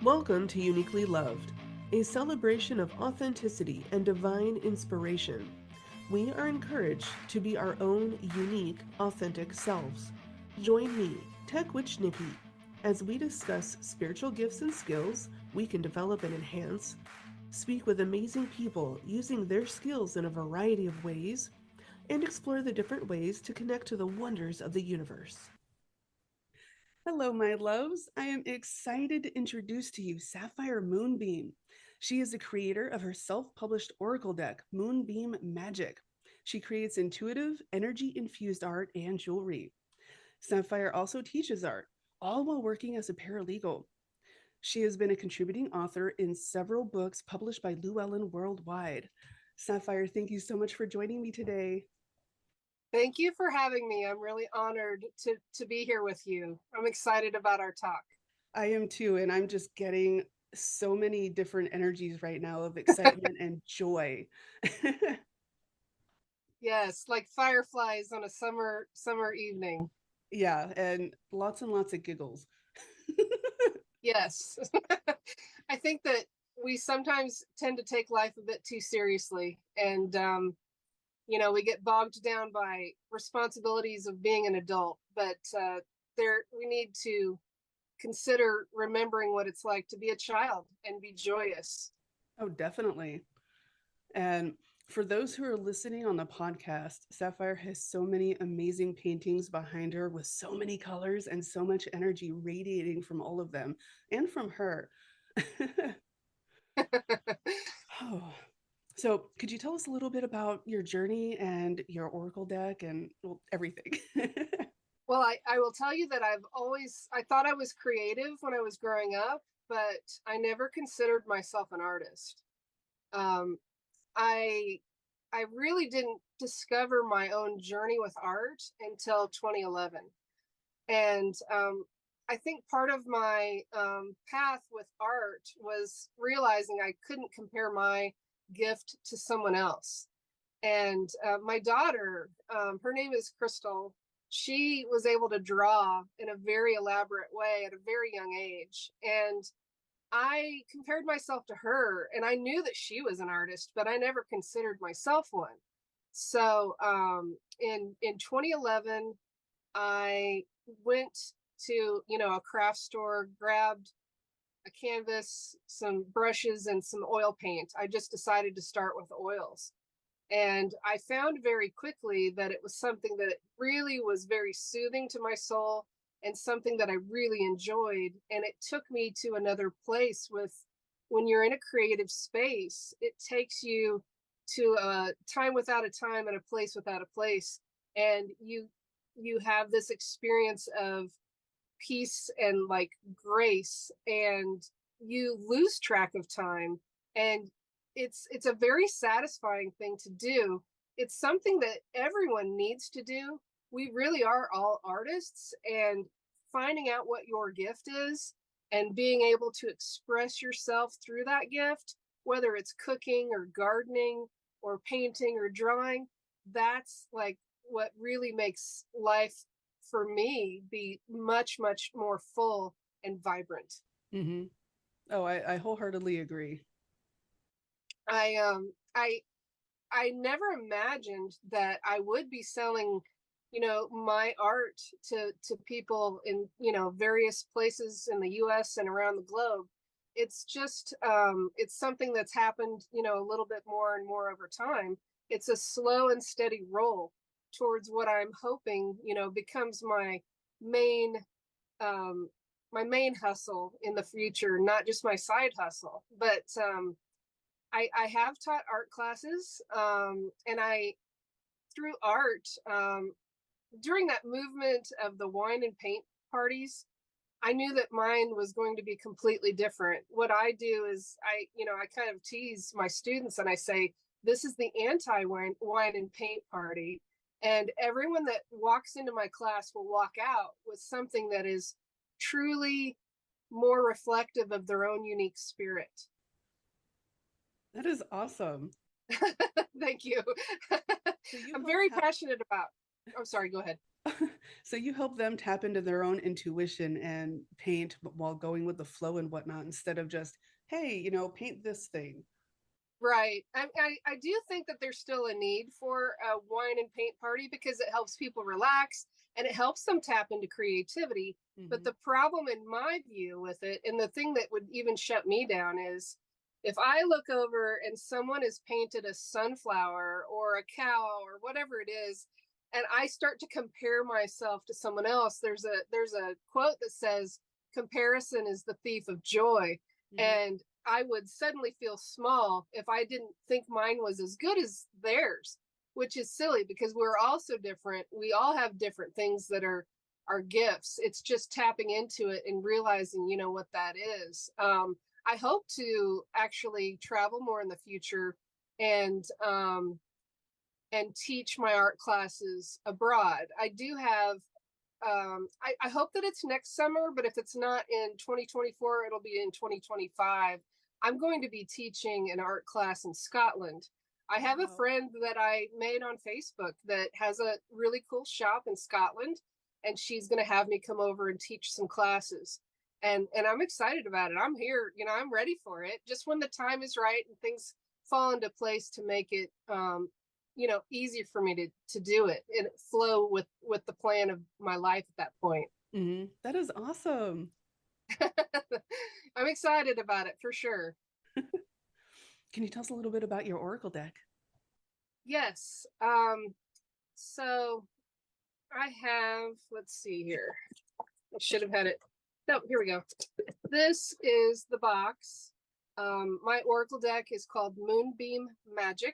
Welcome to Uniquely Loved, a celebration of authenticity and divine inspiration. We are encouraged to be our own unique, authentic selves. Join me, Tech Witch Niki, as we discuss spiritual gifts and skills we can develop and enhance, speak with amazing people using their skills in a variety of ways, and explore the different ways to connect to the wonders of the universe. Hello, my loves. I am excited to introduce to you Sapphire Moonbeam. She is the creator of her self published oracle deck, Moonbeam Magick. She creates intuitive, energy infused art and jewelry. Sapphire also teaches art, all while working as a paralegal. She has been a contributing author in several books published by Llewellyn worldwide. Sapphire, thank you so much for joining me today. Thank you for having me. I'm really honored to be here with you. I'm excited about our talk. I am too, and I'm just getting so many different energies right now of excitement and joy. Yes, like fireflies on a summer evening. Yeah, and lots of giggles. Yes. I think that we sometimes tend to take life a bit too seriously, and we get bogged down by responsibilities of being an adult, but we need to consider remembering what it's like to be a child and be joyous. Oh, definitely. And for those who are listening on the podcast, Sapphire has so many amazing paintings behind her with so many colors and so much energy radiating from all of them and from her. Oh, so could you tell us a little bit about your journey and your oracle deck and well, everything? Well, I will tell you that I thought I was creative when I was growing up, but I never considered myself an artist. Um, I I really didn't discover my own journey with art until 2011. And I think part of my path with art was realizing I couldn't compare my gift to someone else. And my daughter, her name is Crystal. She was able to draw in a very elaborate way at a very young age. And I compared myself to her, and I knew that she was an artist, but I never considered myself one. So in 2011, I went to a craft store, grabbed a canvas, some brushes, and some oil paint. I just decided to start with oils. And I found very quickly that it was something that really was very soothing to my soul and something that I really enjoyed. And it took me to another place with when you're in a creative space, it takes you to a time without a time and a place without a place. And you have this experience of peace and like grace, and you lose track of time, and it's a very satisfying thing to do. It's something that everyone needs to do. We really are all artists, and finding out what your gift is and being able to express yourself through that gift, whether it's cooking or gardening or painting or drawing, that's like what really makes life for me be much more full and vibrant. Mm-hmm. Oh, I wholeheartedly agree. I um I I never imagined that I would be selling, my art to people in, various places in the US and around the globe. It's just it's something that's happened, a little bit more and more over time. It's a slow and steady roll towards what I'm hoping, becomes main um my main hustle in the future, not just my side hustle. But I have taught art classes, and I through art, during that movement of the wine and paint parties, I knew that mine was going to be completely different. What I do is I kind of tease my students and I say, this is the anti wine and paint party. And everyone that walks into my class will walk out with something that is truly more reflective of their own unique spirit. That is awesome. Thank you. So you I'm both very have passionate about. I'm sorry, go ahead. So you help them tap into their own intuition and paint while going with the flow and whatnot, instead of just, hey, paint this thing. Right. I do think that there's still a need for a wine and paint party because it helps people relax and it helps them tap into creativity. But Hmm. the problem, in my view, with it, and the thing that would even shut me down, is if I look over and someone has painted a sunflower or a cow or whatever it is, and I start to compare myself to someone else, there's a quote that says, "Comparison is the thief of joy." Hmm. And I would suddenly feel small if I didn't think mine was as good as theirs, which is silly because we're all so different. We all have different things that are our gifts. It's just tapping into it and realizing, what that is. I hope to actually travel more in the future and teach my art classes abroad. I do have I hope that it's next summer, but if it's not in 2024, it'll be in 2025. I'm going to be teaching an art class in Scotland. I have a Wow. friend that I made on Facebook that has a really cool shop in Scotland, and she's going to have me come over and teach some classes. And I'm excited about it. I'm here, I'm ready for it. Just when the time is right and things fall into place to make it easy for me to do it and flow with the plan of my life at that point. That is awesome. I'm excited about it for sure. Can you tell us a little bit about your Oracle deck? Yes. So I have, let's see here. I should have had it. No, here we go. This is the box. My Oracle deck is called Moonbeam Magick,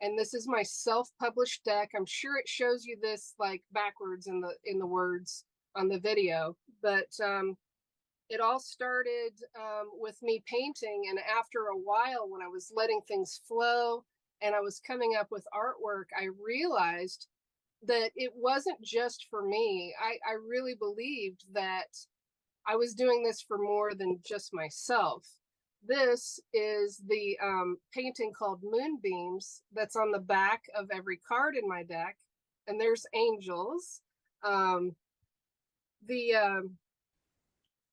and this is my self-published deck. I'm sure it shows you this like backwards in the words on the video, but it all started with me painting, and after a while, when I was letting things flow and I was coming up with artwork, I realized that it wasn't just for me. I really believed that I was doing this for more than just myself. This is the painting called Moonbeams that's on the back of every card in my deck, and there's angels. Um, the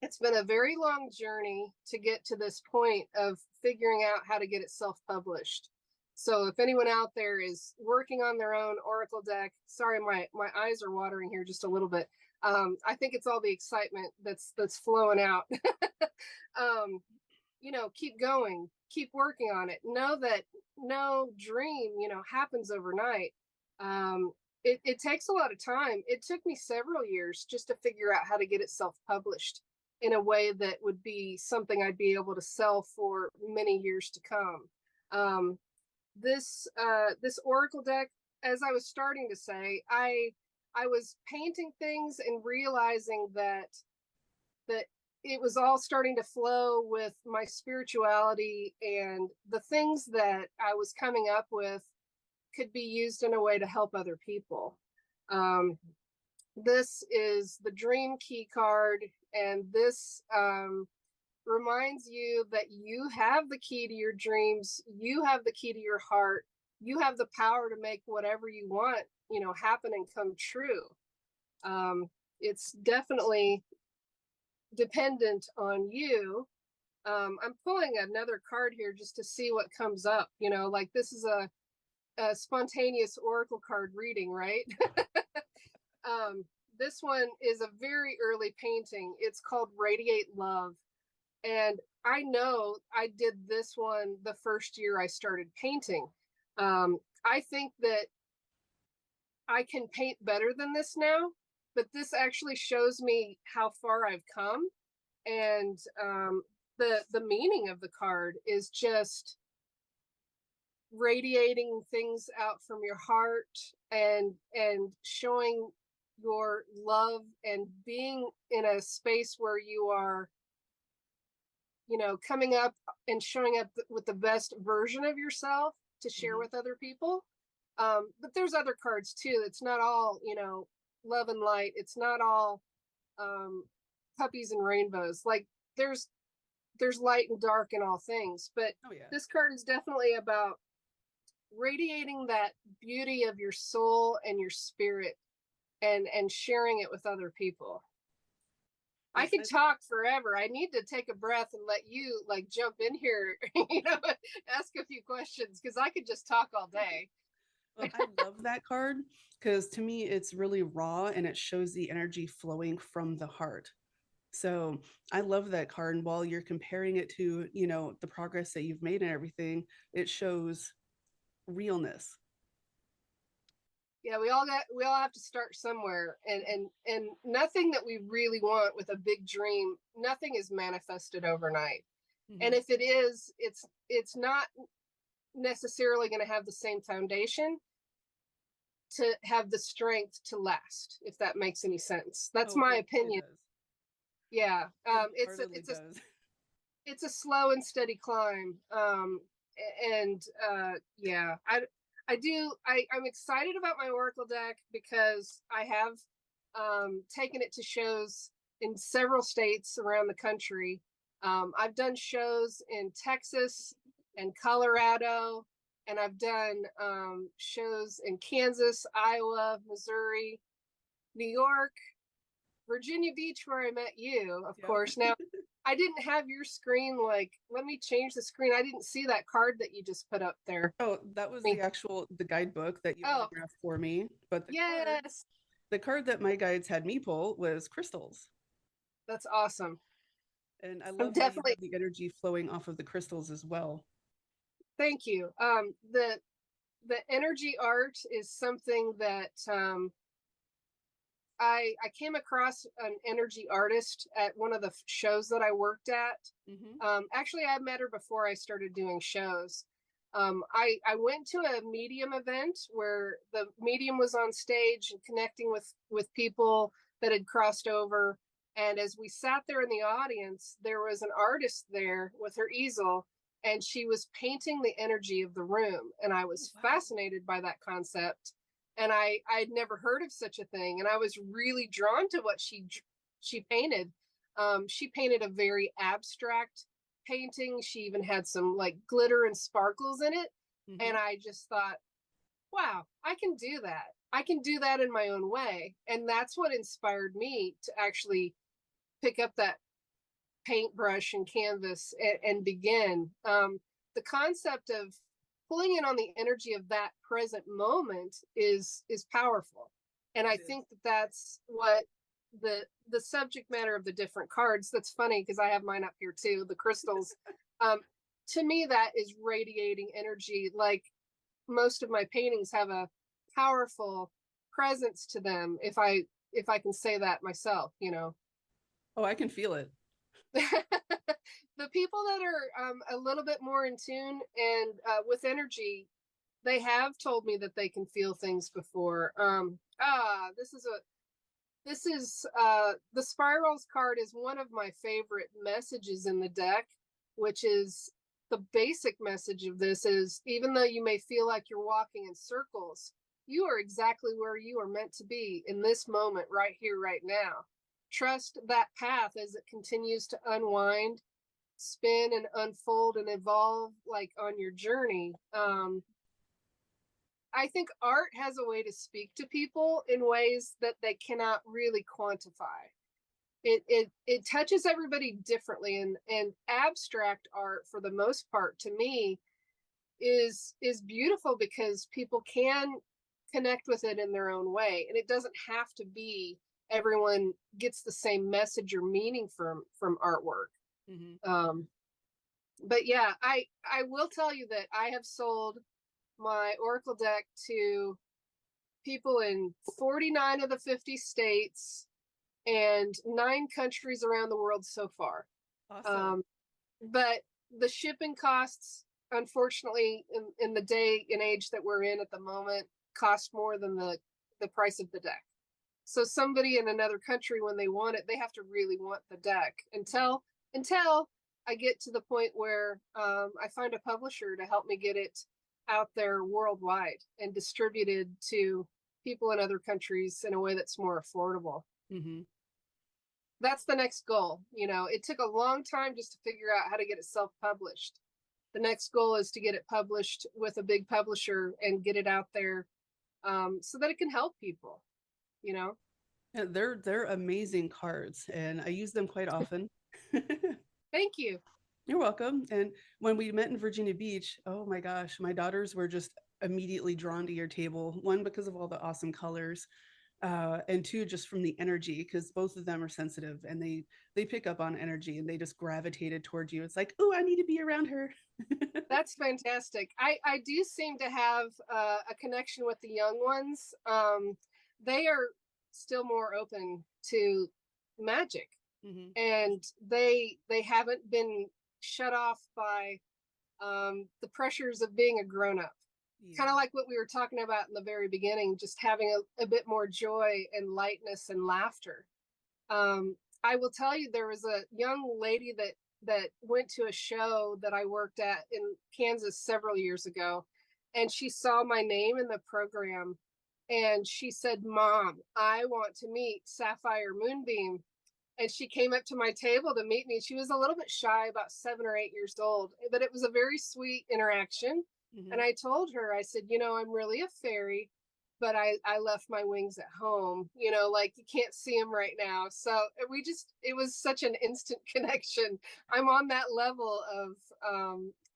It's been a very long journey to get to this point of figuring out how to get it self-published. So if anyone out there is working on their own Oracle deck, sorry, my eyes are watering here just a little bit. I think it's all the excitement that's flowing out. Keep going, keep working on it. Know that no dream, happens overnight. It takes a lot of time. It took me several years just to figure out how to get it self-published in a way that would be something I'd be able to sell for many years to come. This Oracle deck, as I was starting to say, I was painting things and realizing that it was all starting to flow with my spirituality, and the things that I was coming up with could be used in a way to help other people. Um, this is the Dream Key card, and this reminds you that you have the key to your dreams, you have the key to your heart, you have the power to make whatever you want, happen and come true. It's definitely dependent on you. I'm pulling another card here just to see what comes up. Like this is a spontaneous oracle card reading, right? This one is a very early painting. It's called Radiate Love. And I know I did this one the first year I started painting. I think that I can paint better than this now, but this actually shows me how far I've come. And the meaning of the card is just radiating things out from your heart and showing your love and being in a space where you are coming up and showing up with the best version of yourself to share Hmm. with other people. But there's other cards too. It's not all love and light. It's not all um puppies and rainbows. Like there's light and dark in all things, but Oh, yeah. this card is definitely about radiating that beauty of your soul and your spirit and sharing it with other people. I Yes, could talk forever. I need to take a breath and let you like jump in here, ask a few questions because I could just talk all day. well, I love that card because to me it's really raw and it shows the energy flowing from the heart. So I love that card. And while you're comparing it to, the progress that you've made and everything, it shows realness. Yeah, we all have to start somewhere, and nothing that we really want with a big dream, nothing is manifested overnight. And Mm-hmm. if it is, it's not necessarily going to have the same foundation to have the strength to last, if that makes any sense. That's Oh, my it opinion. does. Yeah. It heartedly does. It's a slow and steady climb. And yeah, I'm excited about my Oracle deck because I have taken it to shows in several states around the country. I've done shows in Texas and Colorado, and I've done shows in Kansas, Iowa, Missouri, New York, Virginia Beach, where I met you, of Yep. course. Now, I didn't have your screen. Like, let me change the screen. I didn't see that card that you just put up there. Oh, that was Me. the guidebook that you Oh, autographed for me. But yes. the card that my guides had me pull was crystals. That's awesome. And I I'm love how you definitely, have the energy flowing off of the crystals as well. thank you. The energy art is something that I came across an energy artist at one of the shows that I worked at. Mm-hmm. Actually, I met her before I started doing shows. I went to a medium event where the medium was on stage and connecting with people that had crossed over. And as we sat there in the audience, there was an artist there with her easel, and she was painting the energy of the room. And I was Wow. fascinated by that concept. And I'd never heard of such a thing, and I was really drawn to what she painted. She painted a very abstract painting. She even had some like glitter and sparkles in it. Mm-hmm. And I just thought, wow, I can do that. I can do that in my own way. And that's what inspired me to actually pick up that paintbrush and canvas and begin. The concept of pulling in on the energy of that present moment is powerful. And I think that that's what the subject matter of the different cards. That's funny because I have mine up here too, the crystals. To me, that is radiating energy. Like most of my paintings have a powerful presence to them, if I can say that myself. Oh, I can feel it. The people that are a little bit more in tune and with energy, they have told me that they can feel things before. This is the spirals card is one of my favorite messages in the deck, which is the basic message of this is, even though you may feel like you're walking in circles, you are exactly where you are meant to be in this moment, right here, right now. Trust that path as it continues to unwind, spin, and unfold and evolve like on your journey. I think art has a way to speak to people in ways that they cannot really quantify. It touches everybody differently, and abstract art, for the most part, to me, is beautiful because people can connect with it in their own way, and it doesn't have to be everyone gets the same message or meaning from artwork. Mm-hmm. But yeah, I will tell you that I have sold my Oracle deck to people in 49 of the 50 states and 9 countries around the world so far. Awesome. But the shipping costs, unfortunately, in the day and age that we're in at the moment, cost more than the price of the deck. So somebody in another country, when they want it, they have to really want the deck until I get to the point where I find a publisher to help me get it out there worldwide and distributed to people in other countries in a way that's more affordable. Mm-hmm. That's the next goal. It took a long time just to figure out how to get it self-published. The next goal is to get it published with a big publisher and get it out there so that it can help people. you know? Yeah, they're amazing cards, and I use them quite often. Thank you. You're welcome. And when we met in Virginia Beach, oh my gosh, my daughters were just immediately drawn to your table. One, because of all the awesome colors, and two, just from the energy, because both of them are sensitive and they pick up on energy and they just gravitated towards you. It's like, oh, I need to be around her. That's fantastic. I do seem to have a connection with the young ones. They are still more open to magic, Hmm. and they haven't been shut off by the pressures of being a grown up. Kind of Yeah. like what we were talking about in the very beginning, just having a bit more joy and lightness and laughter. Um, I will tell you, there was a young lady that went to a show that I worked at in Kansas several years ago, and she saw my name in the program, and she said, "Mom, I want to meet Sapphire Moonbeam." And she came up to my table to meet me. She was a little bit shy, about 7 or 8 years old, but it was a very sweet interaction. And Hmm. I told her, I said, I'm really a fairy, but I left my wings at home, like you can't see them right now. So it was such an instant connection. I'm on that level of,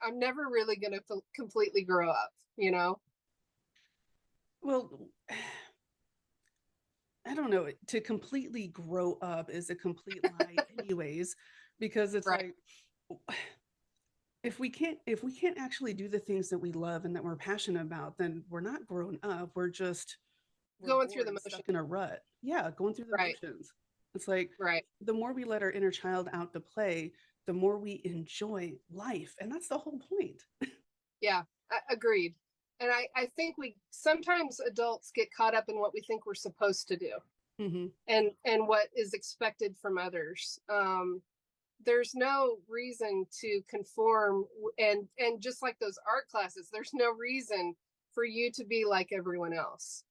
I'm never really going to completely grow up. Well, I don't know. To completely grow up is a complete lie, anyways, because it's Right. like if we can't actually do the things that we love and that we're passionate about, then we're not grown up. We're Going through bored the and motion. stuck in a rut. Yeah, going through the Right. motions. It's like Right. the more we let our inner child out to play, the more we enjoy life, and that's the whole point. Yeah, agreed. And I think we sometimes adults get caught up in what we think we're supposed to do Hmm. and what is expected from others. There's no reason to conform, and just like those art classes, there's no reason for you to be like everyone else.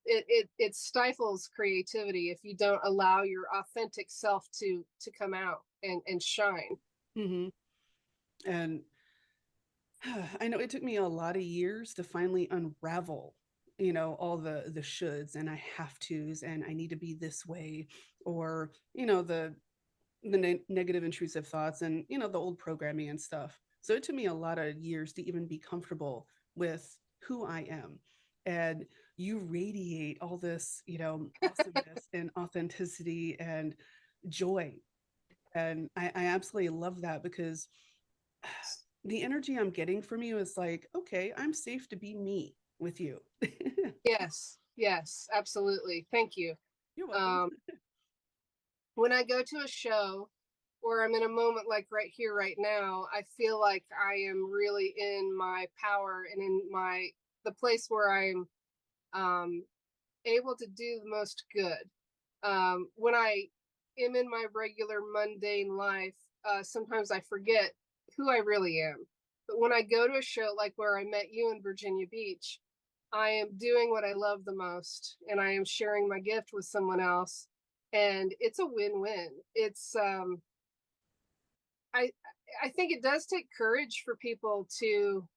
It stifles creativity if you don't allow your authentic self to come out and shine. Hmm. And I know it took me a lot of years to finally unravel, all the shoulds and I have tos and I need to be this way, or the negative intrusive thoughts and the old programming and stuff. So it took me a lot of years to even be comfortable with who I am. And you radiate all this, awesomeness and authenticity and joy. And I absolutely love that because the energy I'm getting from you is like, okay, I'm safe to be me with you. Yes, yes, absolutely. Thank you. You're welcome. Um, when I go to a show or I'm in a moment like right here, right now, I feel like I am really in my power and in the place where I'm um, able to do the most good. When I am in my regular mundane life, sometimes I forget who I really am. But when I go to a show like where I met you in Virginia Beach, I am doing what I love the most, and I am sharing my gift with someone else, and it's a win-win. It's I I think it does take courage for people to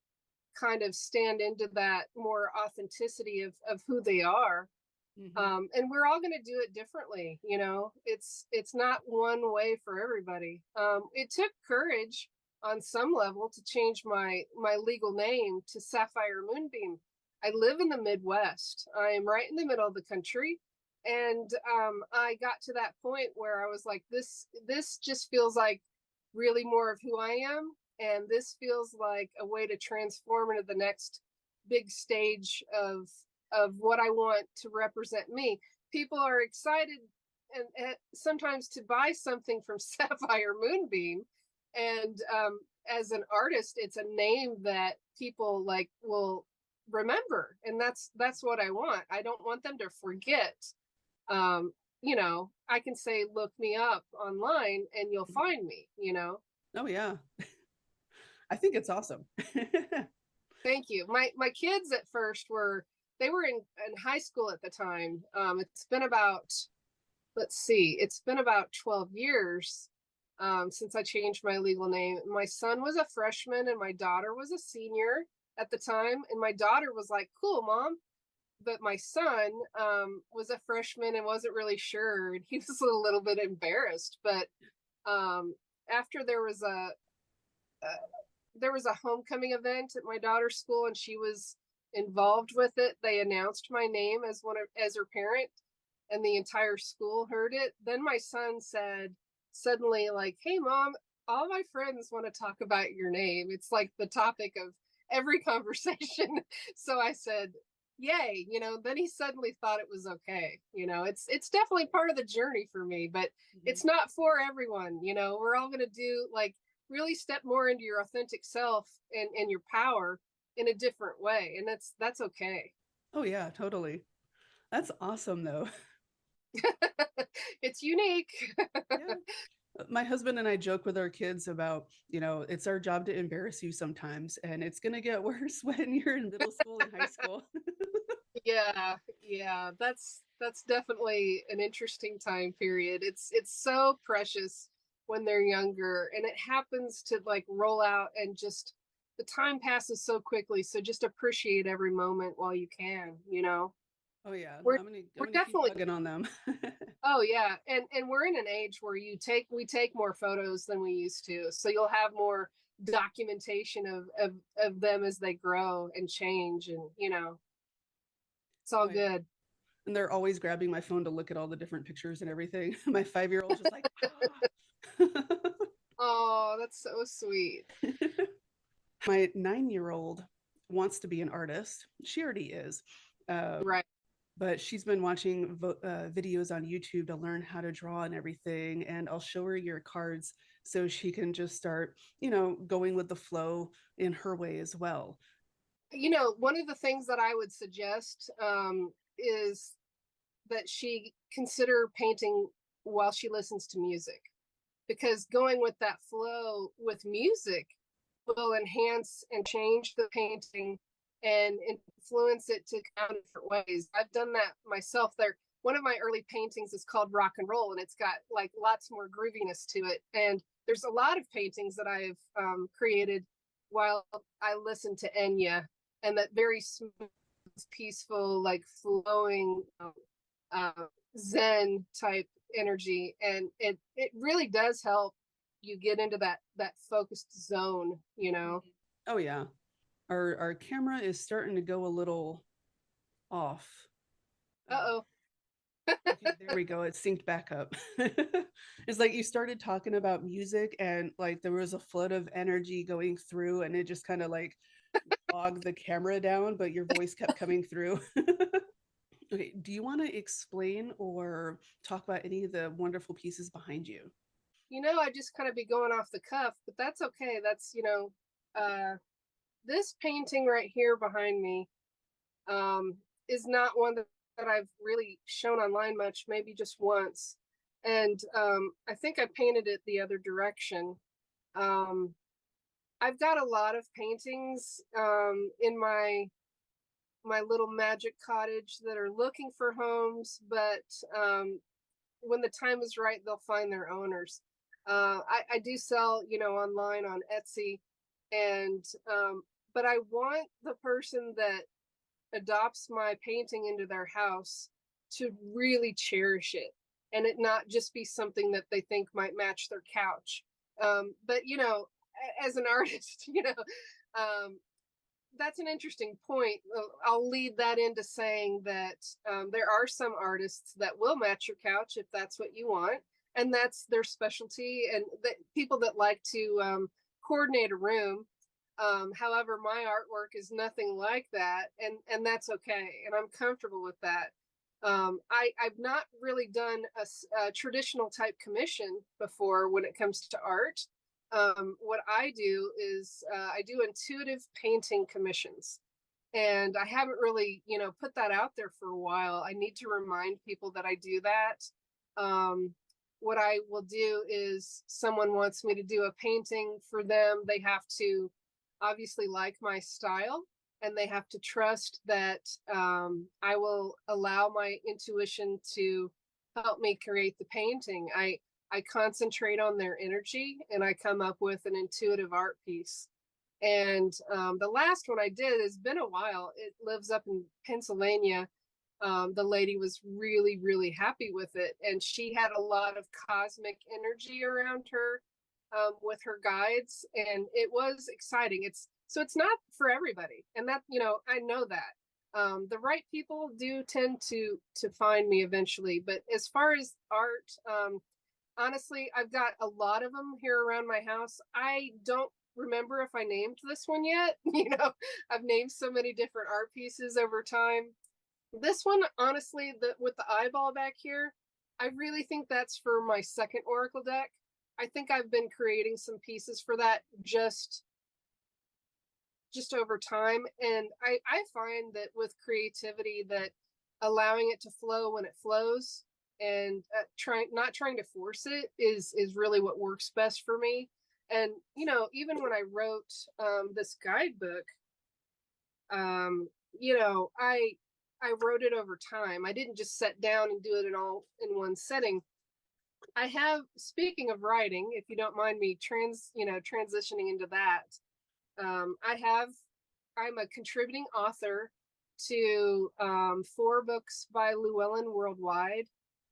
kind of stand into that more authenticity of who they are. Hmm. And we're all going to do it differently. It's not one way for everybody. It took courage on some level to change my legal name to Sapphire Moonbeam. I live in the Midwest. I am right in the middle of the country, and I got to that point where I was like, this just feels like really more of who I am, and this feels like a way to transform into the next big stage of what I want to represent me. People are excited and sometimes to buy something from Sapphire Moonbeam, and as an artist, it's a name that people like will remember, and that's what I want. I don't want them to forget. Um, I can say, look me up online, and you'll find me. Oh yeah, I think it's awesome. Thank you. My kids at first they were in high school at the time. It's been about, let's see, it's been about 12 years since I changed my legal name. My son was a freshman and my daughter was a senior at the time. And my daughter was like, cool, mom. my son was a freshman and wasn't really sure, and he was a little bit embarrassed. But after there was a homecoming event at my daughter's school, and she was involved with it. They announced my name as as her parent, and the entire school heard it. Then my son said suddenly, like, "Hey, mom, all my friends want to talk about your name. It's like the topic of every conversation." So I said, "Yay!" Then he suddenly thought it was okay. It's definitely part of the journey for me, but it's not for everyone. We're all going to do, like, really step more into your authentic self and your power in a different way, and that's okay. Oh yeah, totally. That's awesome though. It's unique. Yeah. My husband and I joke with our kids about, it's our job to embarrass you sometimes, and it's going to get worse when you're in middle school and high school. Yeah, that's definitely an interesting time period. It's so precious when they're younger, and it happens to, like, roll out, and just the time passes so quickly. So just appreciate every moment while you can. Oh yeah, We're I'm we're gonna keep definitely. hugging on them. Oh yeah, and we're in an age where we take more photos than we used to, so you'll have more documentation of them as they grow and change, and it's all Oh yeah. good. And they're always grabbing my phone to look at all the different pictures and everything. My 5-year-old's just like, ah. Oh, that's so sweet. My 9-year-old wants to be an artist. She already is. Uh, Right. but she's been watching videos on YouTube to learn how to draw and everything. And I'll show her your cards so she can just start, going with the flow in her way as well. One of the things that I would suggest is that she consider painting while she listens to music, because going with that flow with music will enhance and change the painting and influence it to kind of different ways. I've done that myself. One of my early paintings is called Rock and Roll, and it's got, like, lots more grooviness to it. And there's a lot of paintings that I've created while I listen to Enya, and that very smooth, peaceful, like, flowing uh, Zen type energy, and it really does help you get into that focused zone. Oh, yeah. Our camera is starting to go a little off. Uh-oh. Okay, there we go. It synced back up. It's like you started talking about music, and like there was a flood of energy going through, and it just kind of like bogged the camera down, but your voice kept coming through. Okay, do you want to explain or talk about any of the wonderful pieces behind you? I just kind of be going off the cuff, but that's okay. That's uh this painting right here behind me um is not one that I've really shown online much, maybe just once. And I think I painted it the other direction. um I've got a lot of paintings in my little magic cottage that are looking for homes, but when the time is right, they'll find their owners. I do sell, online on Etsy, and but I want the person that adopts my painting into their house to really cherish it, and it not just be something that they think might match their couch. But as an artist, um, that's an interesting point. I'll lead that into saying that there are some artists that will match your couch if that's what you want, and that's their specialty. And that people that like to coordinate a room. However, my artwork is nothing like that, and that's okay, and I'm comfortable with that. I've not really done a traditional type commission before when it comes to art. What I do is I do intuitive painting commissions, and I haven't really, put that out there for a while. I need to remind people that I do that. What I will do is, someone wants me to do a painting for them. They have to obviously like my style, and they have to trust that I will allow my intuition to help me create the painting. I concentrate on their energy, and I come up with an intuitive art piece. And the last one I did has been a while. It lives up in Pennsylvania. The lady was really, really happy with it. And she had a lot of cosmic energy around her with her guides. And it was exciting. So it's not for everybody. And that, I know that. The right people do tend to find me eventually. But as far as art, honestly, I've got a lot of them here around my house. I don't remember if I named this one yet. I've named so many different art pieces over time. This one, honestly, with the eyeball back here, I really think that's for my second Oracle deck. I think I've been creating some pieces for that just over time. And I find that with creativity, that allowing it to flow when it flows and not trying to force it is really what works best for me. And even when I wrote this guidebook, I wrote it over time. I didn't just sit down and do it all in one setting. I have, speaking of writing, if you don't mind me transitioning into that, I'm a contributing author to 4 books by Llewellyn Worldwide.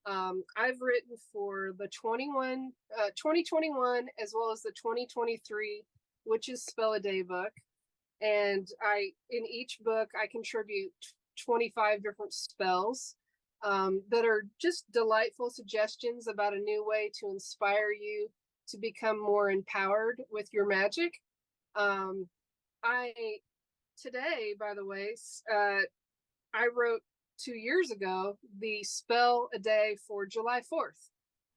I've written for the 2021 as well as the 2023 Witches Spell a Day book. And in each book, I contribute 25 different spells that are just delightful suggestions about a new way to inspire you to become more empowered with your magic. Today, by the way, I wrote 2 years ago the spell a day for July 4th.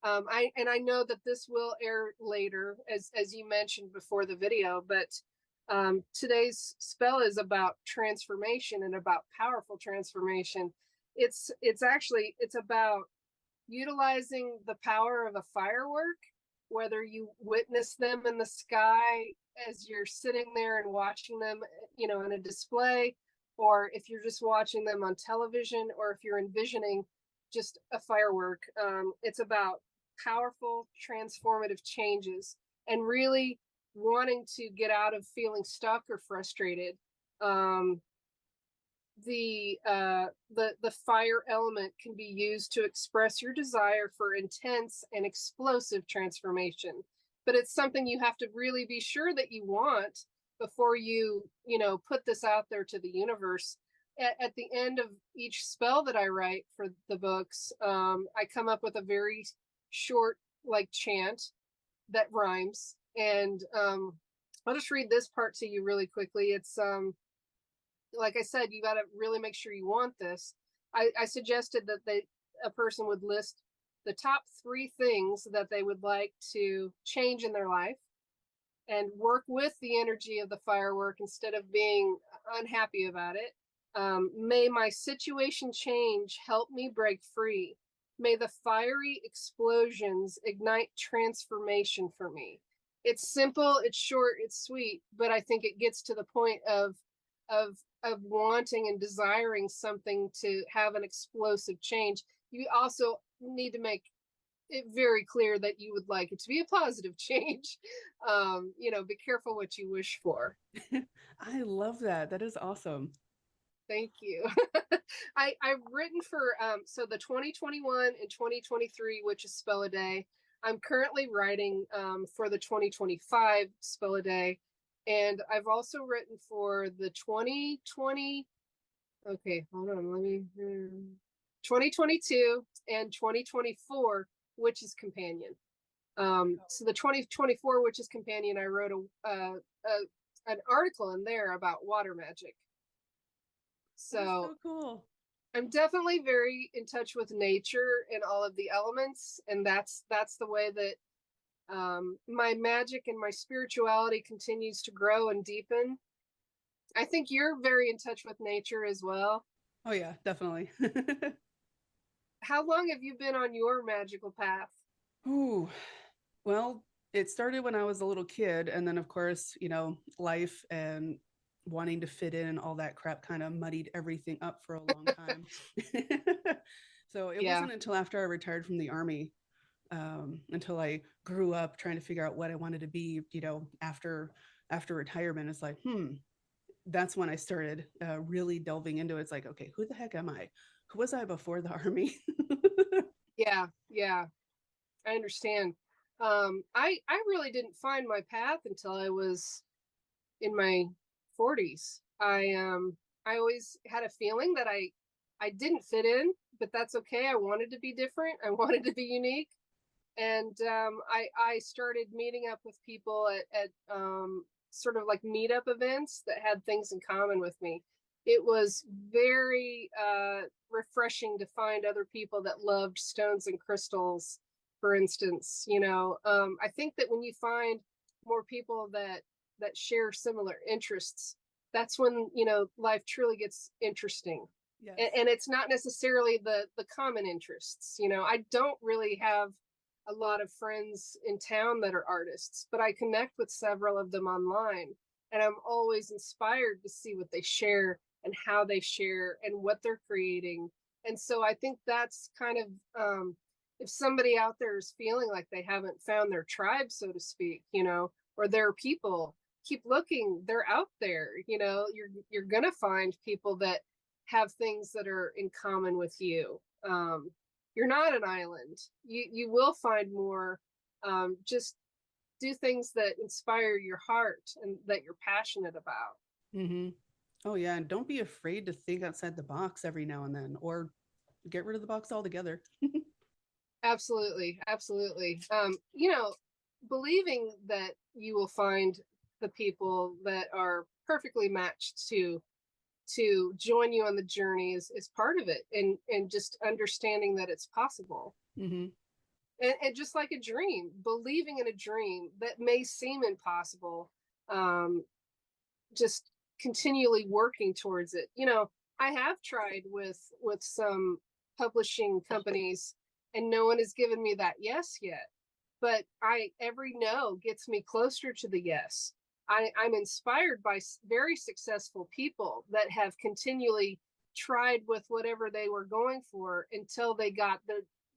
I know that this will air later, as you mentioned before the video, but today's spell is about transformation and about powerful transformation. It's about utilizing the power of a firework, whether you witness them in the sky as you're sitting there and watching them, in a display, or if you're just watching them on television, or if you're envisioning just a firework. It's about powerful, transformative changes and really wanting to get out of feeling stuck or frustrated. The fire element can be used to express your desire for intense and explosive transformation, but it's something you have to really be sure that you want before you put this out there to the universe. At the end of each spell that I write for the books, I come up with a very short chant that rhymes. And I'll just read this part to you really quickly. It's like I said, you got to really make sure you want this. I suggested that a person would list the top 3 things that they would like to change in their life and work with the energy of the firework instead of being unhappy about it. May my situation change, help me break free. May the fiery explosions ignite transformation for me. It's simple, it's short, it's sweet, but I think it gets to the point of wanting and desiring something to have an explosive change. You also need to make it very clear that you would like it to be a positive change. Be careful what you wish for. I love that. That is awesome. Thank you. I've written for so the 2021 and 2023 Witches Spell a Day. I'm currently writing for the 2025 Spell a Day, and I've also written for the 2020. Okay, hold on. 2022 and 2024 Witches Companion. So the 2024 Witches Companion, I wrote an article in there about water magic. So cool. I'm definitely very in touch with nature and all of the elements, and that's the way that my magic and my spirituality continues to grow and deepen. I think you're very in touch with nature as well. Oh yeah, definitely. How long have you been on your magical path? Ooh, well, it started when I was a little kid, and then of course, life and wanting to fit in and all that crap kind of muddied everything up for a long time. So it wasn't until after I retired from the Army, until I grew up trying to figure out what I wanted to be, after after retirement, it's like, that's when I started really delving into it. It's like, okay, who the heck am I? Who was I before the army? Yeah, yeah, I understand. I really didn't find my path until I was in my 40s. I always had a feeling that I didn't fit in, but that's okay. I wanted to be different. I wanted to be unique. And I started meeting up with people at sort of like meetup events that had things in common with me. It was very refreshing to find other people that loved stones and crystals, for instance. I think that when you find more people that share similar interests, that's when life truly gets interesting. Yes. And it's not necessarily the common interests. I don't really have a lot of friends in town that are artists, but I connect with several of them online, and I'm always inspired to see what they share and how they share and what they're creating. And so I think that's kind of if somebody out there is feeling like they haven't found their tribe, so to speak, or their people, keep looking. They're out there. You're gonna find people that have things that are in common with you. You're not an island. You will find more. Just do things that inspire your heart and that you're passionate about. Mm-hmm. Oh yeah, and don't be afraid to think outside the box every now and then, or get rid of the box altogether. Absolutely, absolutely. Believing that you will find the people that are perfectly matched to join you on the journey is part of it, and just understanding that it's possible. Mm-hmm. And just like a dream, believing in a dream that may seem impossible, um, just continually working towards it. I have tried with some publishing companies, and no one has given me that yes yet. But every no gets me closer to the yes. I'm inspired by very successful people that have continually tried with whatever they were going for until they got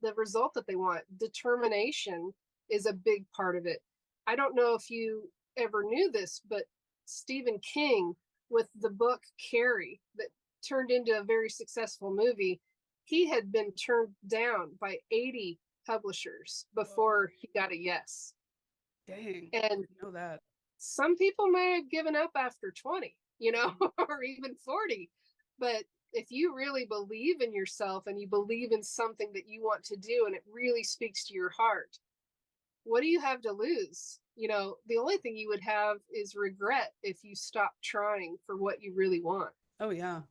the result that they want. Determination is a big part of it. I don't know if you ever knew this, but Stephen King, with the book Carrie, that turned into a very successful movie, he had been turned down by 80 publishers before he got a yes. Dang, And I didn't know that. some people may have given up after 20, or even 40. But if you really believe in yourself and you believe in something that you want to do and it really speaks to your heart, what do you have to lose? The only thing you would have is regret if you stop trying for what you really want. Oh yeah.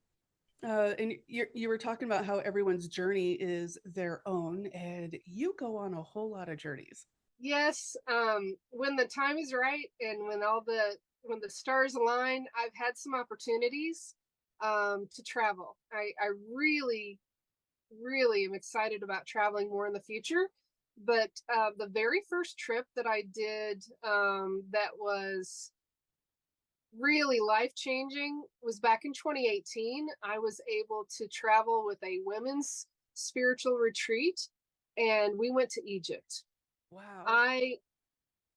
And you were talking about how everyone's journey is their own, and you go on a whole lot of journeys. Yes, when the time is right and when the stars align, I've had some opportunities to travel. I really, really am excited about traveling more in the future. But the very first trip that I did that was really life changing was back in 2018. I was able to travel with a women's spiritual retreat, and we went to Egypt. Wow.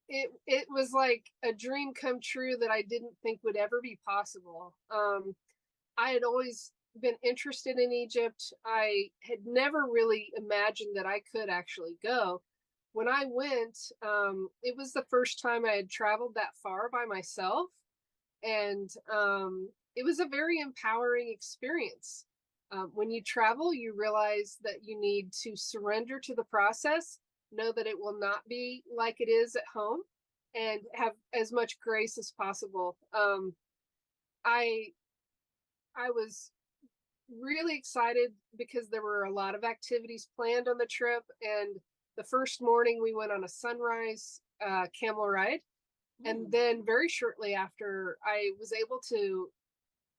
It was like a dream come true that I didn't think would ever be possible. I had always been interested in Egypt. I had never really imagined that I could actually go. When I went, it was the first time I had traveled that far by myself, and it was a very empowering experience. When you travel, you realize that you need to surrender to the process, know that it will not be like it is at home, and have as much grace as possible. I I was really excited because there were a lot of activities planned on the trip, and the first morning we went on a sunrise camel ride, and then very shortly after, I was able to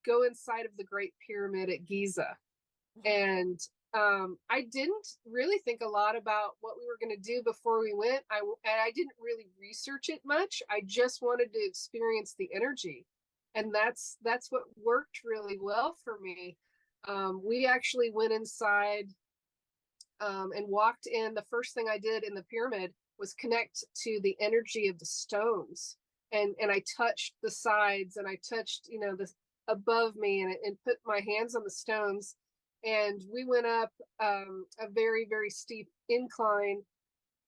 go inside of the Great Pyramid at Giza. And I didn't really think a lot about what we were going to do before we went. I didn't really research it much. I just wanted to experience the energy, and that's what worked really well for me. We actually went inside and walked in. The first thing I did in the pyramid was connect to the energy of the stones and I touched the sides, and I touched, you know, the above me, and put my hands on the stones, and we went up a very, very steep incline.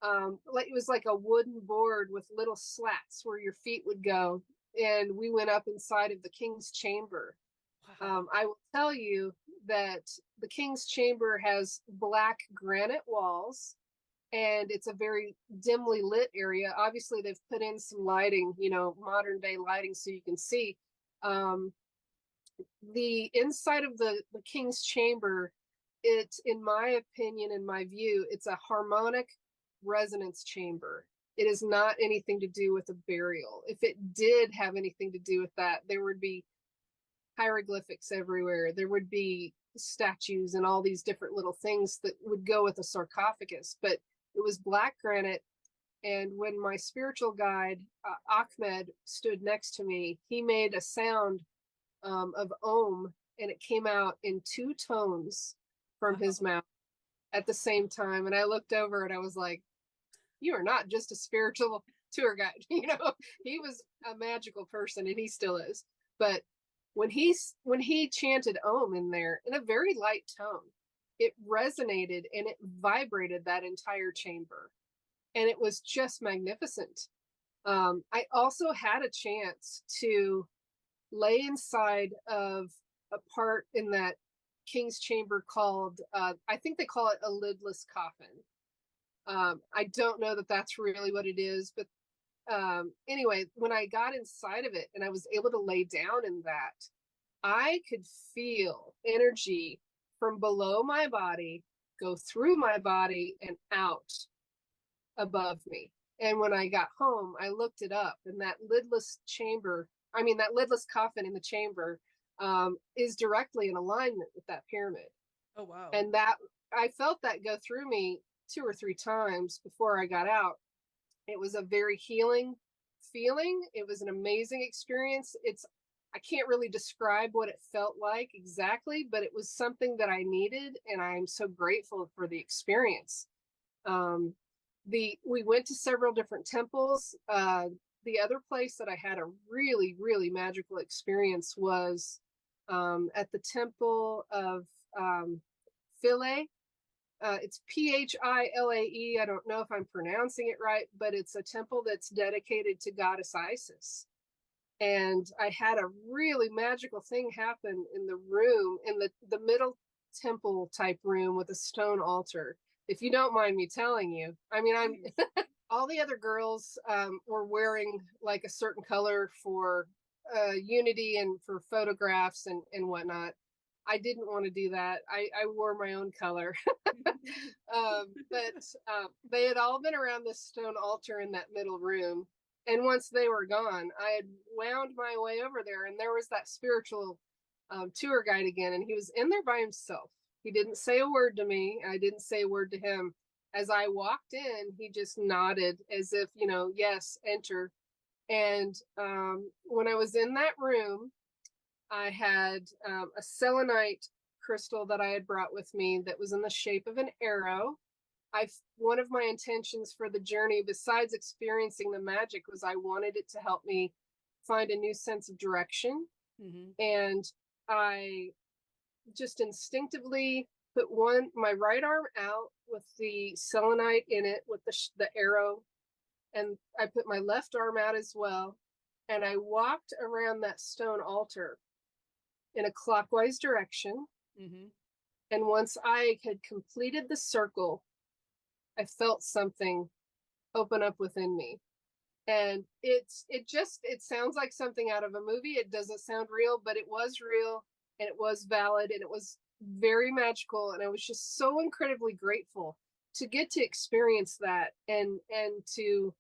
Like it was like a wooden board with little slats where your feet would go, and we went up inside of the king's chamber. Wow. I will tell you that the king's chamber has black granite walls, and it's a very dimly lit area. Obviously, they've put in some lighting, you know, modern day lighting, so you can see. Um, the inside of the king's chamber, it's, in my opinion, in my view, it's a harmonic resonance chamber. It is not anything to do with a burial. If it did have anything to do with that, there would be hieroglyphics everywhere. There would be statues and all these different little things that would go with a sarcophagus, but it was black granite. And when my spiritual guide, Ahmed, stood next to me, he made a sound of Om, and it came out in two tones from his mouth at the same time. And I looked over and I was like, you are not just a spiritual tour guide. You know, he was a magical person, and he still is. But when he chanted Om in there in a very light tone, it resonated and it vibrated that entire chamber. And it was just magnificent. I also had a chance to lay inside of a part in that king's chamber called, I think they call it a lidless coffin. I don't know that that's really what it is, but anyway, when I got inside of it and I was able to lay down in that, I could feel energy from below my body go through my body and out above me. And when I got home, I looked it up, and that lidless chamber, I mean, that lidless coffin in the chamber is directly in alignment with that pyramid. Oh, wow. And that, I felt that go through me 2 or 3 times before I got out. It was a very healing feeling. It was an amazing experience. I can't really describe what it felt like exactly, but it was something that I needed, and I'm so grateful for the experience. We went to several different temples. The other place that I had a really, really magical experience was at the temple of Philae. It's Philae. I don't know if I'm pronouncing it right, but it's a temple that's dedicated to goddess Isis. And I had a really magical thing happen in the room, in the middle temple type room with a stone altar. If you don't mind me telling you, I mean, I'm all the other girls were wearing like a certain color for unity and for photographs and whatnot. I didn't want to do that. I wore my own color. But they had all been around this stone altar in that middle room. And once they were gone, I had wound my way over there, and there was that spiritual tour guide again, and he was in there by himself. He didn't say a word to me. I didn't say a word to him. As I walked in, he just nodded as if, you know, yes, enter. And when I was in that room, I had a selenite crystal that I had brought with me that was in the shape of an arrow. One of my intentions for the journey, besides experiencing the magic, was I wanted it to help me find a new sense of direction. Mm-hmm. And I just instinctively put my right arm out with the selenite in it with the arrow, and I put my left arm out as well, and I walked around that stone altar in a clockwise direction. Mm-hmm. And once I had completed the circle, I felt something open up within me. And it sounds like something out of a movie. It doesn't sound real, but it was real, and it was valid, and it was very magical. And I was just so incredibly grateful to get to experience that and to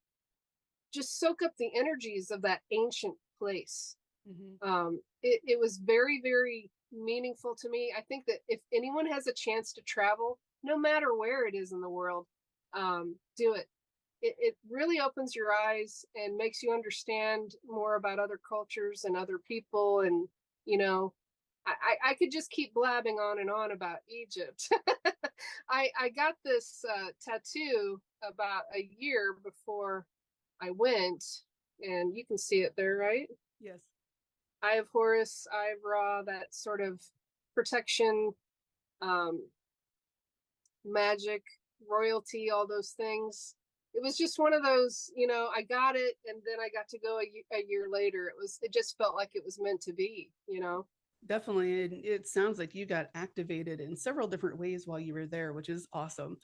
just soak up the energies of that ancient place. Mm-hmm. It was very, very meaningful to me. I think that if anyone has a chance to travel, no matter where it is in the world, do it. It really opens your eyes and makes you understand more about other cultures and other people. And, you know, I could just keep blabbing on and on about Egypt. I got this tattoo about a year before I went, and you can see it there, right? Yes. Eye of Horus, Eye of Ra, that sort of protection, um, magic, royalty, all those things. It was just one of those, you know, I got it, and then I got to go a year later. It just felt like it was meant to be, you know. Definitely. And it sounds like you got activated in several different ways while you were there, which is awesome.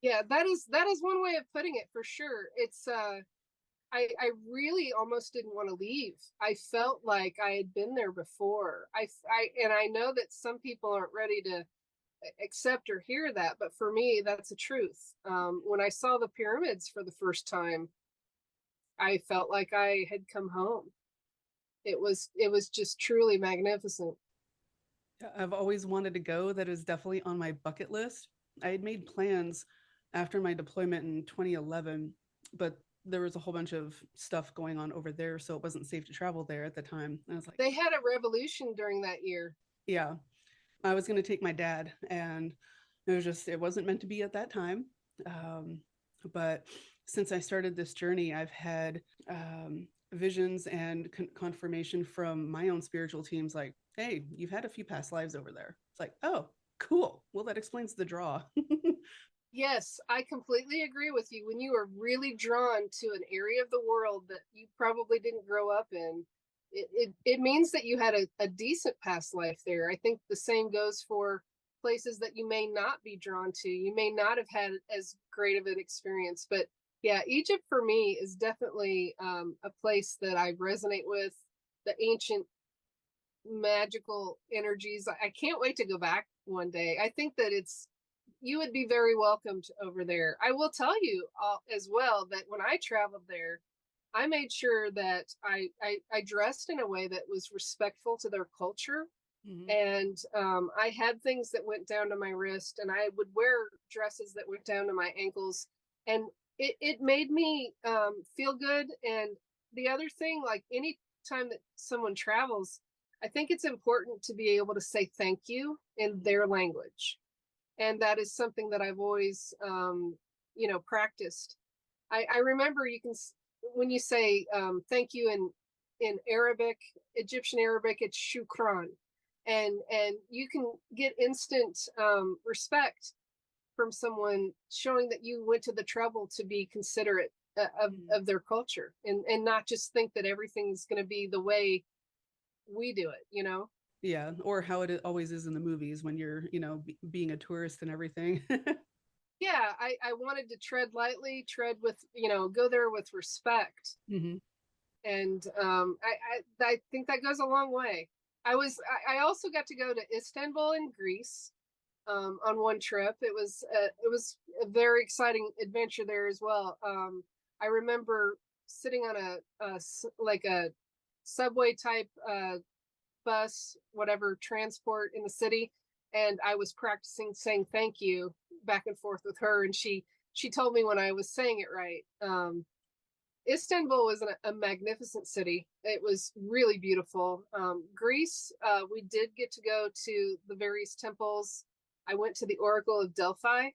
Yeah, that is one way of putting it for sure. It's I really almost didn't want to leave. I felt like I had been there before. And I know that some people aren't ready to accept or hear that, but for me, that's the truth. When I saw the pyramids for the first time, I felt like I had come home. It was just truly magnificent. I've always wanted to go. That is definitely on my bucket list. I had made plans after my deployment in 2011, but there was a whole bunch of stuff going on over there, so it wasn't safe to travel there at the time. And I was like, They had a revolution during that year. yeah, I was going to take my dad, and it wasn't meant to be at that time. Um, but since I started this journey, I've had visions and confirmation from my own spiritual teams like, hey, you've had a few past lives over there. It's like, oh, cool. Well, that explains the draw. Yes, I completely agree with you. When you are really drawn to an area of the world that you probably didn't grow up in, it means that you had a decent past life there. I think the same goes for places that you may not be drawn to. You may not have had as great of an experience. But yeah, Egypt for me is definitely a place that I resonate with. The ancient magical energies. I can't wait to go back one day. I think that you would be very welcomed over there. I will tell you as well that when I traveled there, I made sure that I dressed in a way that was respectful to their culture. Mhm. And I had things that went down to my wrist, and I would wear dresses that went down to my ankles. And it made me feel good. And the other thing, like any time that someone travels, I think it's important to be able to say thank you in their language, and that is something that I've always, practiced. I remember when you say thank you in Arabic, Egyptian Arabic, it's shukran, and you can get instant respect from someone showing that you went to the trouble to be considerate of their culture, and not just think that everything's going to be the way we do it, you know. Yeah, or how it always is in the movies when you're, being a tourist and everything. Yeah, I wanted to tread lightly, tread with, go there with respect. Hmm. And I think that goes a long way. I also got to go to Istanbul in Greece on one trip. It was a very exciting adventure there as well. I remember sitting on like a subway type bus, whatever transport in the city, and I was practicing saying thank you back and forth with her, and she told me when I was saying it right. Istanbul was a magnificent city. It was really beautiful. Greece, we did get to go to the various temples. I went to the Oracle of Delphi,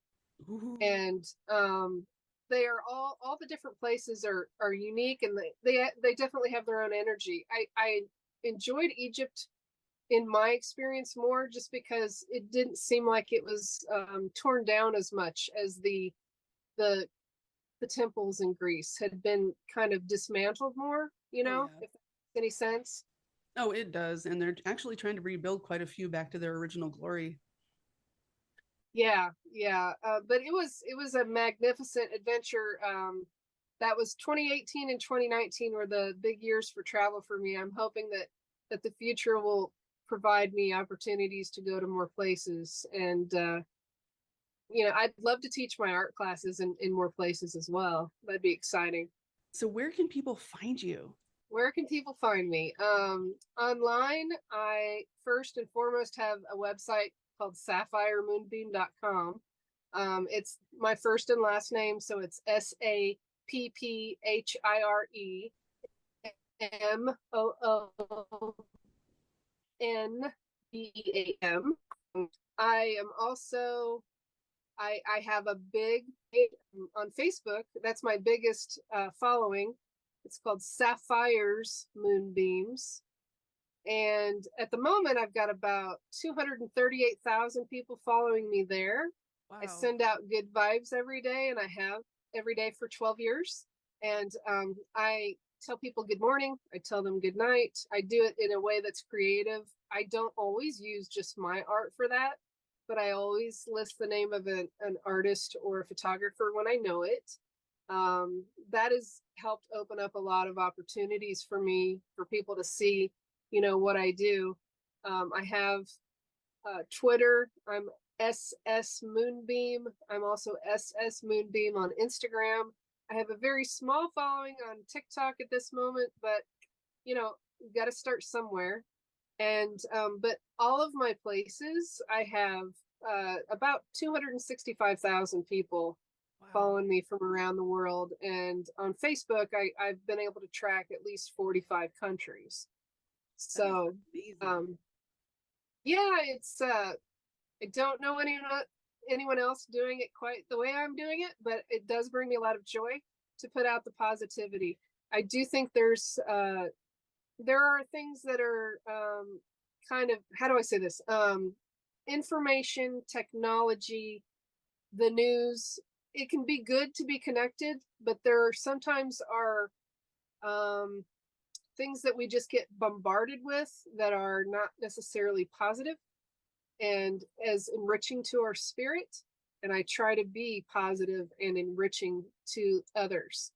Ooh. and they are all the different places are unique, and they definitely have their own energy. I enjoyed Egypt in my experience more just because it didn't seem like it was torn down as much as the the temples in Greece had been kind of dismantled more, Oh yeah. if that makes any sense. Oh, it does. And they're actually trying to rebuild quite a few back to their original glory. Yeah, yeah. But it was a magnificent adventure. That was 2018 and 2019 were the big years for travel for me. I'm hoping that the future will provide me opportunities to go to more places. And I'd love to teach my art classes in more places as well. That'd be exciting. So where can people find you? Where can people find me? Online, I first and foremost have a website called sapphiremoonbeam.com. It's my first and last name, so it's SAPPHIREMOONBEAM. I am also I have a big page on Facebook. That's my biggest following. It's called Sapphire's Moonbeams. And at the moment, I've got about 238,000 people following me there. Wow. I send out good vibes every day, and I have every day for 12 years. And I tell people good morning. I tell them good night. I do it in a way that's creative. I don't always use just my art for that, but I always list the name of an artist or a photographer when I know it. That has helped open up a lot of opportunities for me, for people to see, you know, what I do. I have Twitter. I'm SS Moonbeam. I'm also SS Moonbeam on Instagram. I have a very small following on TikTok at this moment, but you know, you got to start somewhere. And but all of my places, I have about 265,000 people following me from around the world. And on Facebook, I've been able to track at least 45 countries. So yeah, it's I don't know anyone else doing it quite the way I'm doing it, but it does bring me a lot of joy to put out the positivity. I do think there are things that are kind of, how do I say this? Information, technology, the news, it can be good to be connected, but there sometimes are things that we just get bombarded with that are not necessarily positive and as enriching to our spirit. And I try to be positive and enriching to others.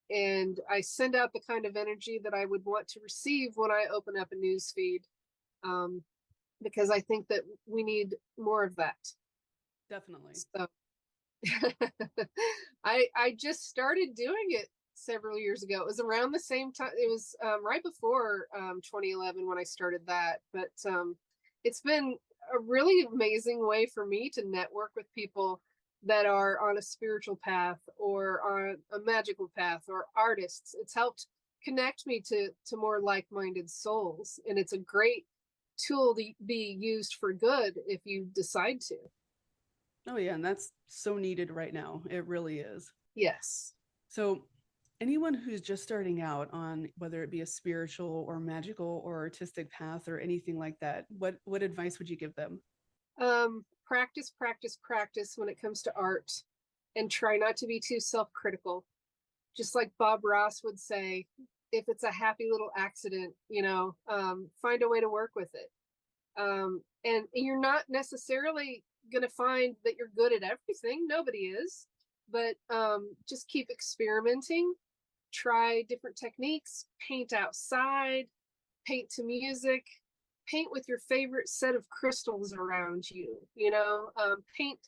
And I send out the kind of energy that I would want to receive when I open up a news feed, because I think that we need more of that. Definitely. So I just started doing it several years ago. It was around the same time. It was right before 2011 when I started that. But it's been a really amazing way for me to network with people that are on a spiritual path or on a magical path or artists. It's helped connect me to more like-minded souls, and it's a great tool to be used for good if you decide to. Oh yeah, and that's so needed right now. It really is. Yes. So anyone who's just starting out on whether it be a spiritual or magical or artistic path or anything like that, what advice would you give them? Practice, practice, practice when it comes to art, and try not to be too self-critical. Just like Bob Ross would say, if it's a happy little accident, you know, find a way to work with it. And you're not necessarily going to find that you're good at everything. Nobody is, but just keep experimenting, try different techniques, paint outside, paint to music, paint with your favorite set of crystals around you, you know, paint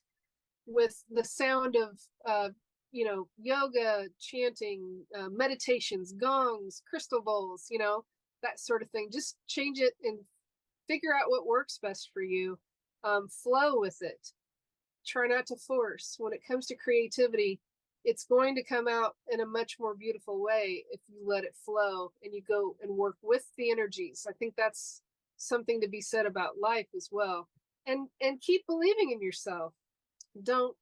with the sound of, you know, yoga, chanting, meditations, gongs, crystal bowls, you know, that sort of thing. Just change it and figure out what works best for you. Flow with it. Try not to force. When it comes to creativity, it's going to come out in a much more beautiful way if you let it flow and you go and work with the energies. I think that's something to be said about life as well. And keep believing in yourself. Don't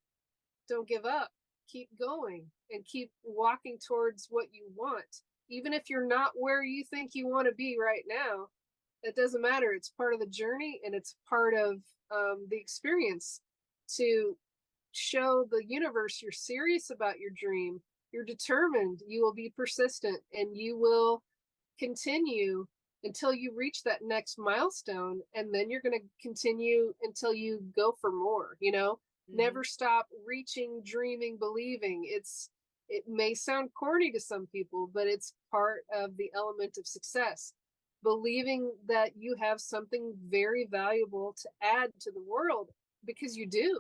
give up. Keep going and keep walking towards what you want. Even if you're not where you think you want to be right now, it doesn't matter. It's part of the journey, and it's part of the experience to show the universe you're serious about your dream. You're determined. You will be persistent, and you will continue until you reach that next milestone, and then you're going to continue until you go for more, you know. Never stop reaching, dreaming, believing. It may sound corny to some people, but it's part of the element of success. Believing that you have something very valuable to add to the world, because you do.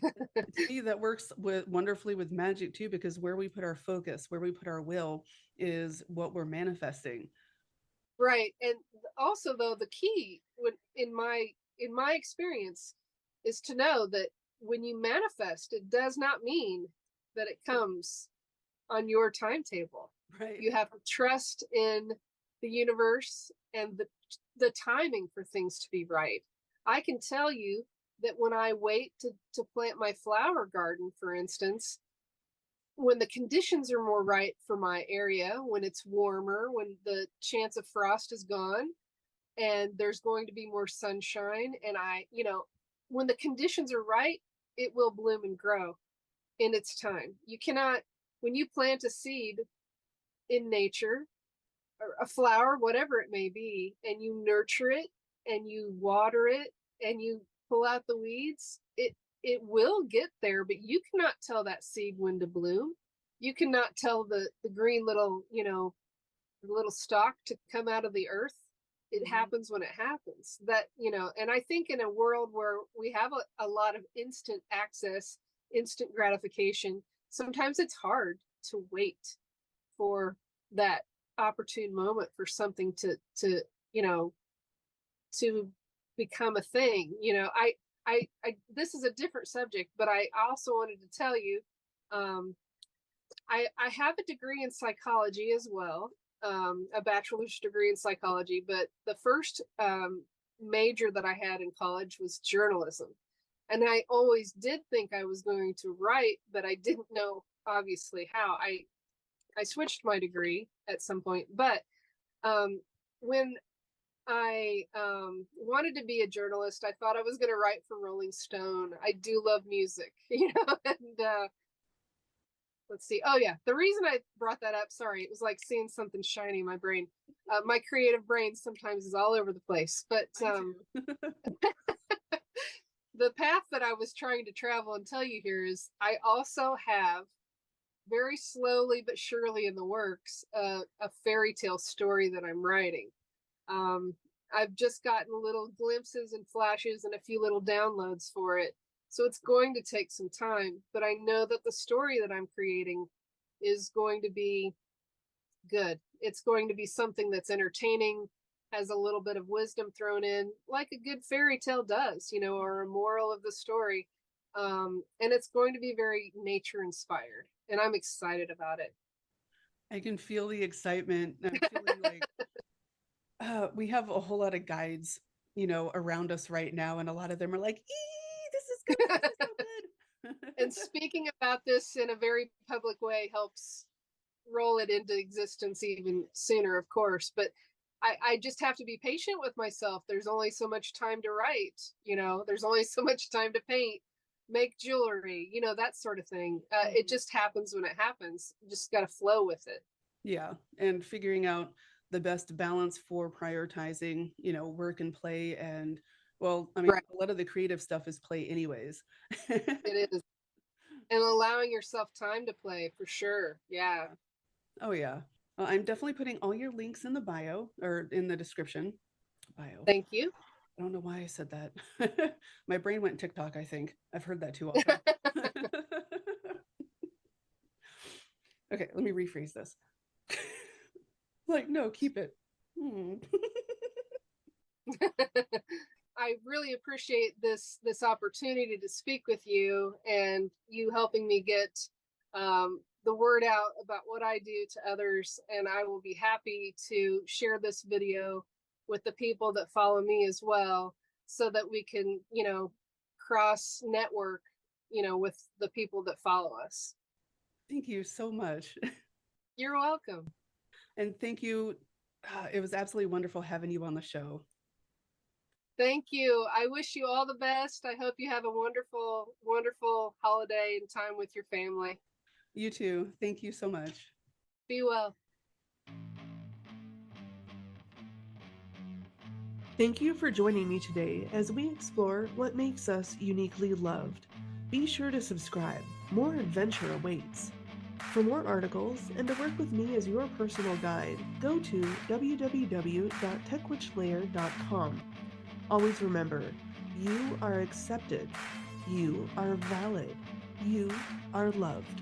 To me, that works wonderfully with magic too, because where we put our focus, where we put our will, is what we're manifesting. Right. And also, though, the key in my experience is to know that when you manifest, it does not mean that it comes on your timetable. Right. You have to trust in the universe and the timing for things to be right. I can tell you that when I wait to plant my flower garden, for instance, when the conditions are more right for my area, when it's warmer, when the chance of frost is gone, and there's going to be more sunshine, and when the conditions are right, it will bloom and grow in its time. You cannot, when you plant a seed in nature, or a flower, whatever it may be, and you nurture it and you water it and you pull out the weeds, it will get there, but you cannot tell that seed when to bloom. You cannot tell the green little, little stalk to come out of the earth. It happens when it happens. That, and I think in a world where we have a lot of instant access, instant gratification, sometimes it's hard to wait for that opportune moment for something to become a thing. I this is a different subject, but I also wanted to tell you, I have a degree in psychology as well, a bachelor's degree in psychology, but the first major that I had in college was journalism. And I always did think I was going to write, but I didn't know obviously how. I switched my degree at some point, but when I wanted to be a journalist, I thought I was going to write for Rolling Stone. I do love music, and let's see. Oh yeah, the reason I brought that up, sorry, it was like seeing something shiny in my brain. My creative brain sometimes is all over the place, but the path that I was trying to travel and tell you here is I also have, very slowly but surely in the works, a fairy tale story that I'm writing. I've just gotten little glimpses and flashes and a few little downloads for it. So it's going to take some time, but I know that the story that I'm creating is going to be good. It's going to be something that's entertaining, has a little bit of wisdom thrown in, like a good fairy tale does, or a moral of the story. And it's going to be very nature inspired, and I'm excited about it. I can feel the excitement. I'm feeling like we have a whole lot of guides, around us right now, and a lot of them are like, this is good, this is so good. And speaking about this in a very public way helps roll it into existence even sooner, of course. But I just have to be patient with myself. There's only so much time to write, there's only so much time to paint, make jewelry, that sort of thing. It just happens when it happens. You just got to flow with it. Yeah. And figuring out the best balance for prioritizing, work and play. And well, I mean, right. A lot of the creative stuff is play anyways. It is. And allowing yourself time to play, for sure. Yeah. Oh yeah. Well, I'm definitely putting all your links in the bio, or in the description. Bio. Thank you. I don't know why I said that. My brain went TikTok, I think. I've heard that too often. Okay, let me rephrase this. Like, no, keep it. I really appreciate this opportunity to speak with you, and you helping me get the word out about what I do to others. And I will be happy to share this video with the people that follow me as well, so that we can, cross network, with the people that follow us. Thank you so much. You're welcome. And thank you. It was absolutely wonderful having you on the show. Thank you. I wish you all the best. I hope you have a wonderful, wonderful holiday and time with your family. You too. Thank you so much. Be well. Thank you for joining me today as we explore what makes us uniquely loved. Be sure to subscribe. More adventure awaits. For more articles and to work with me as your personal guide, go to www.techwitchlayer.com. Always remember, you are accepted, you are valid, you are loved.